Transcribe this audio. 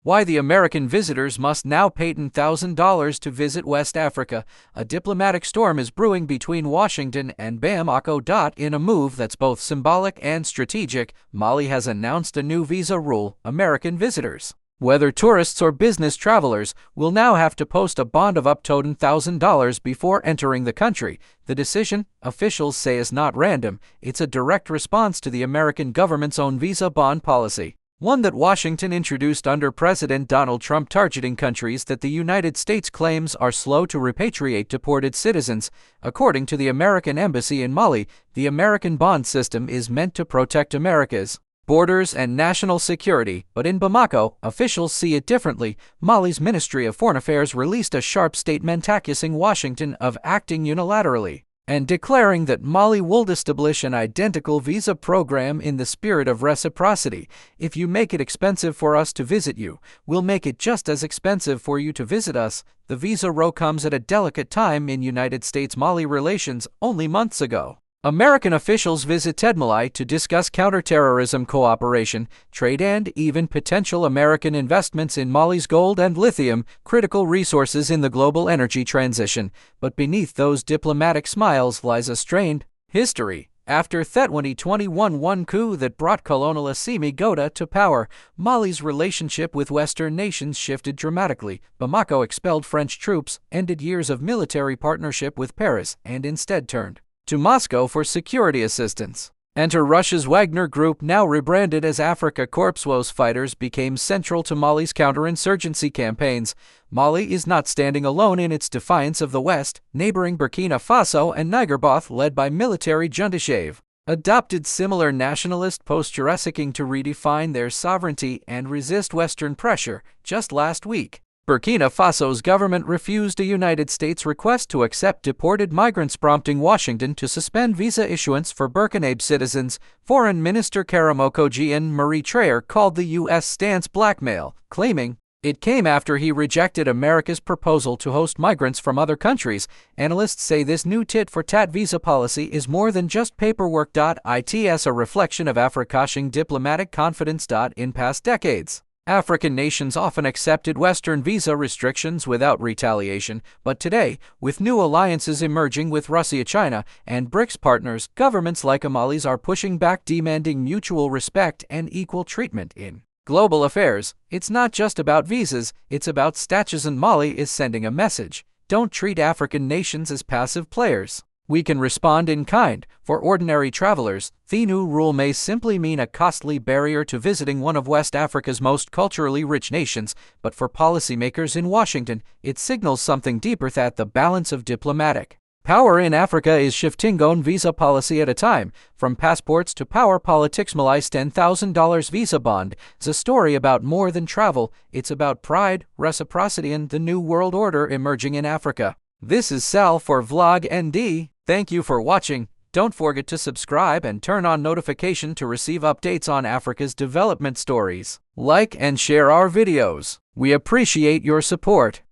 Why the American visitors must now pay $10,000 to visit West Africa. A diplomatic storm is brewing between Washington and Bamako. In a move that's both symbolic and strategic, Mali has announced a new visa rule. American visitors, whether tourists or business travelers, will now have to post a bond of up to $10,000 before entering the country. The decision, officials say, is not random. It's a direct response to the American government's own visa bond policy, one that Washington introduced under President Donald Trump, targeting countries that the United States claims are slow to repatriate deported citizens. According to the American Embassy in Mali, the American bond system is meant to protect America's borders and national security, but in Bamako, officials see it differently. Mali's Ministry of Foreign Affairs released a sharp statement accusing Washington of acting unilaterally and declaring that Mali will establish an identical visa program in the spirit of reciprocity. If you make it expensive for us to visit you, we'll make it just as expensive for you to visit us. The visa row comes at a delicate time in United States-Mali relations. Only months ago, American officials visited Mali to discuss counterterrorism cooperation, trade, and even potential American investments in Mali's gold and lithium, critical resources in the global energy transition. But beneath those diplomatic smiles lies a strained history. After the 2021 coup that brought Colonel Assimi Goïta to power, Mali's relationship with Western nations shifted dramatically. Bamako expelled French troops, ended years of military partnership with Paris, and instead turned to Moscow for security assistance. Enter Russia's Wagner Group, now rebranded as Africa Corps. Those fighters became central to Mali's counterinsurgency campaigns. Mali is not standing alone in its defiance of the West. Neighboring Burkina Faso and Niger, both led by military juntas, adopted similar nationalist postures, seeking to redefine their sovereignty and resist Western pressure. Just last week, Burkina Faso's government refused a United States request to accept deported migrants, prompting Washington to suspend visa issuance for Burkinabe citizens. Foreign Minister Karamoko Jean-Marie Traoré called the U.S. stance blackmail, claiming it came after he rejected America's proposal to host migrants from other countries. Analysts say this new tit-for-tat visa policy is more than just paperwork. It's a reflection of Africa's diplomatic confidence. In past decades, African nations often accepted Western visa restrictions without retaliation, but today, with new alliances emerging with Russia, China, and BRICS partners, governments like Mali's are pushing back, demanding mutual respect and equal treatment in global affairs. It's not just about visas, it's about statues, and Mali is sending a message. Don't treat African nations as passive players. We can respond in kind. For ordinary travelers, the new rule may simply mean a costly barrier to visiting one of West Africa's most culturally rich nations, but for policymakers in Washington, it signals something deeper: that the balance of diplomatic power in Africa is shifting on visa policy at a time. From passports to power politics, Mali's $10,000 visa bond is a story about more than travel. It's about pride, reciprocity, and the new world order emerging in Africa. This is Sal for VlogND. Thank you for watching. Don't forget to subscribe and turn on notification to receive updates on Africa's development stories. Like and share our videos. We appreciate your support.